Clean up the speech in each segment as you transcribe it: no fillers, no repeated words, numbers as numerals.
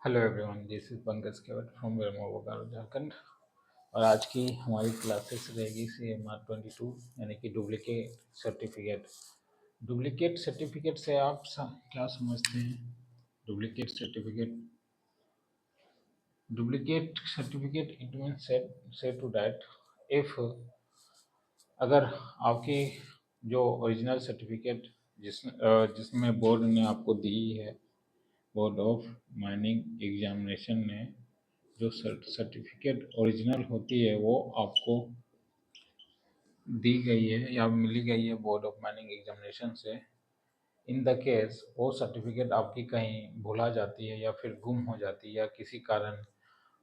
Hello everyone, this is Pankaj Kewat from Bermo Bokaro Jharkhand. और आज की हमारी क्लासेस रहेगी CMR 22 यानी कि डुप्लीकेट सर्टिफिकेट। डुप्लीकेट सर्टिफिकेट से आप क्या समझते हैं? डुप्लीकेट सर्टिफिकेट इट मीन्स से टू दैट इफ अगर आपकी जो ओरिजिनल सर्टिफिकेट जिसमें बोर्ड ने आपको दी है, बोर्ड ऑफ माइनिंग एग्जामिनेशन ने जो सर्टिफिकेट ओरिजिनल होती है वो आपको दी गई है या मिली गई है बोर्ड ऑफ माइनिंग एग्जामिनेशन से। इन द केस वो सर्टिफिकेट आपकी कहीं भुला जाती है या फिर गुम हो जाती है या किसी कारण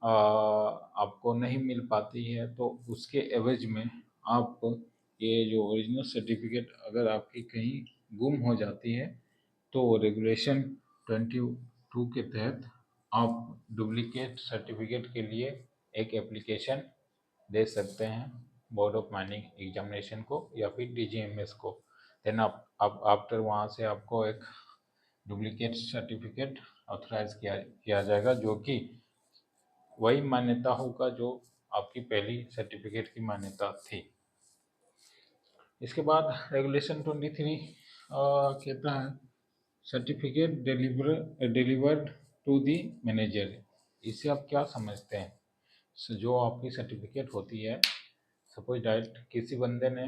आपको नहीं मिल पाती है, तो उसके एवज में आप ये जो ओरिजिनल सर्टिफिकेट अगर आपकी कहीं गुम हो जाती है तो रेगुलेशन 22 के तहत आप डुप्लीकेट सर्टिफिकेट के लिए एक एप्लीकेशन दे सकते हैं बोर्ड ऑफ माइनिंग एग्जामिनेशन को या फिर DGMS को। देन आप आफ्टर वहाँ से आपको एक डुप्लीकेट सर्टिफिकेट ऑथराइज किया जाएगा, जो कि वही मान्यता होगा जो आपकी पहली सर्टिफिकेट की मान्यता थी। इसके बाद रेगुलेशन 23 कहता है certificate delivered to the manager. इससे आप क्या समझते हैं? जो आपकी सर्टिफिकेट होती है, सपोज डाइट किसी बंदे ने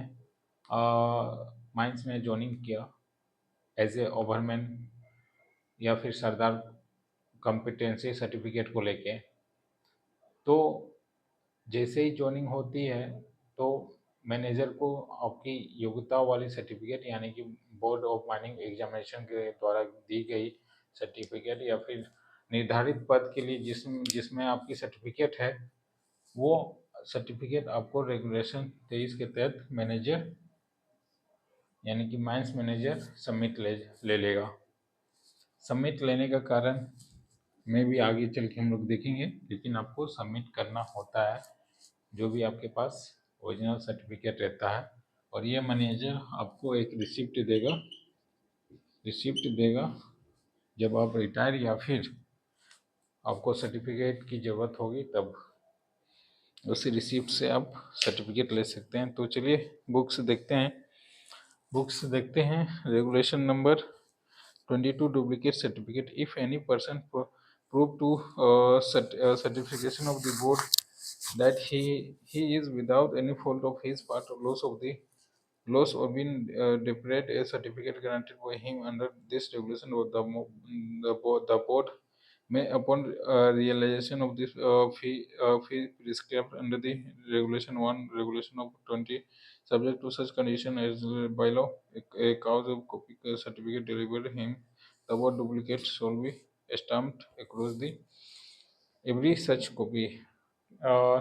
माइंस में ज्वाइनिंग किया एज ए ओवरमैन या फिर सरदार कॉम्पिटेंसी सर्टिफिकेट को लेके, तो जैसे ही ज्वाइनिंग होती है तो मैनेजर को आपकी योग्यता वाली सर्टिफिकेट यानी कि बोर्ड ऑफ माइनिंग एग्जामिनेशन के द्वारा दी गई सर्टिफिकेट या फिर निर्धारित पद के लिए जिसमें आपकी सर्टिफिकेट है, वो सर्टिफिकेट आपको रेगुलेशन 23 के तहत मैनेजर यानी कि माइंस मैनेजर सबमिट ले लेगा। सबमिट लेने का कारण में भी आगे चल के हम लोग देखेंगे, लेकिन आपको सबमिट करना होता है जो भी आपके पास ओरिजिनल सर्टिफिकेट रहता है। और ये मैनेजर आपको एक रिसिप्ट देगा जब आप रिटायर या फिर आपको सर्टिफिकेट की ज़रूरत होगी, तब उसी रिसिप्ट से आप सर्टिफिकेट ले सकते हैं। तो चलिए बुक्स देखते हैं। Regulation number 22 duplicate certificate. If any person prove to certification of the board that he is without any fault of his part or loss or been deprived a certificate granted by him under this regulation, or the board may upon realization of this fee prescribed under the regulation 1 regulation of 20 subject to such condition as by law a cause of copy certificate delivered him, the word duplicate shall be stamped across the every such copy।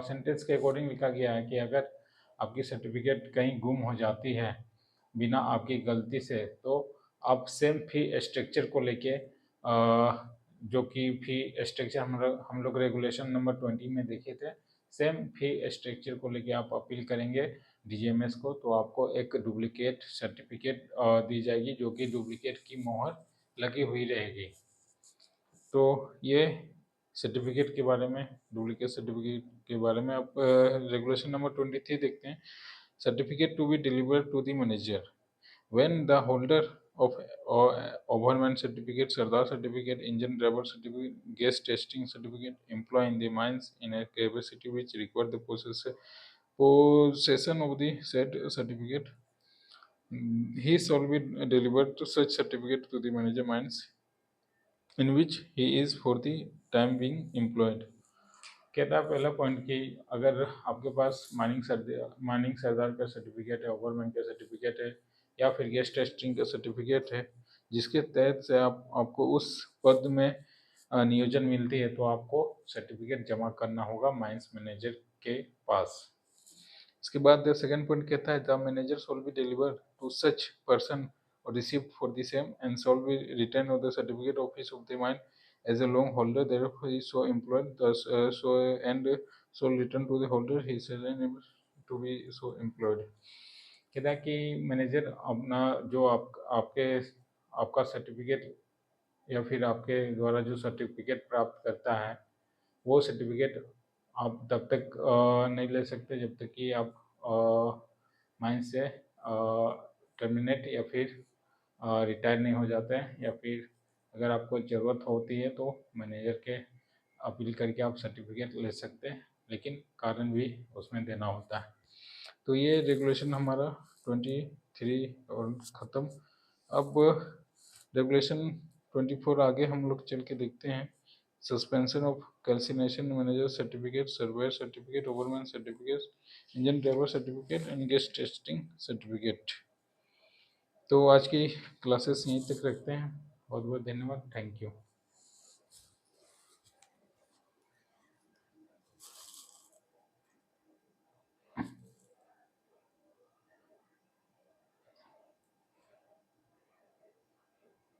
Sentence के according लिखा गया है कि अगर आपकी certificate कहीं गुम हो जाती है बिना आपकी गलती से, तो आप सेम फी स्ट्रक्चर को लेके जो कि फी स्ट्रक्चर हम लोग रेगुलेशन नंबर 20 में देखे थे, सेम फी स्ट्रक्चर को लेके आप अपील करेंगे DGMS को, तो आपको एक डुप्लीकेट सर्टिफिकेट दी जाएगी जो कि डुप्लीकेट की मोहर लगी हुई रहेगी। तो ये सर्टिफिकेट के बारे में, डुप्लीकेट सर्टिफिकेट के बारे में आप रेगुलेशन नंबर 23 देखते हैं। Certificate to be delivered to the manager when the holder of overman certificate, Sardar certificate, engine driver certificate, gas testing certificate, employee in the mines in a capacity which require the possession of the said certificate, he shall be delivered to such certificate to the manager mines in which he is for the time being employed। कहता है पहला point कि अगर आपके पास mining सरदार का certificate है, ओवरमैन का certificate है या फिर गैस टेस्टिंग का सर्टिफिकेट है, जिसके तहत से आपको उस पद में नियोजन मिलती है, तो आपको सर्टिफिकेट जमा करना होगा माइंस मैनेजर के पास। इसके बाद सेकंड पॉइंट कहता है the manager shall be deliver to such person or received for the same and shall be returned of the certificate office of the mine as a loan holder therefore he so employed thus so return to the holder he shall enable to be so employed। कहता है कि manager अपना जो आपका certificate या फिर आपके द्वारा जो सर्टिफिकेट प्राप्त करता है वो सर्टिफिकेट आप तब तक नहीं ले सकते जब तक कि आप माइन से टर्मिनेट या फिर रिटायर नहीं हो जाते हैं, या फिर अगर आपको ज़रूरत होती है तो मैनेजर के अपील करके आप सर्टिफिकेट ले सकते हैं, लेकिन कारण भी उसमें देना होता है। तो ये रेगुलेशन हमारा 23 और ख़त्म। अब रेगुलेशन 24 आगे हम लोग चल के देखते हैं। Suspension of calcination manager certificate, surveyor certificate, ओवरमैन certificate, engine driver certificate and guest testing certificate. तो आज की क्लासेस यहीं तक रखते हैं। बहुत बहुत धन्यवाद। Thank you.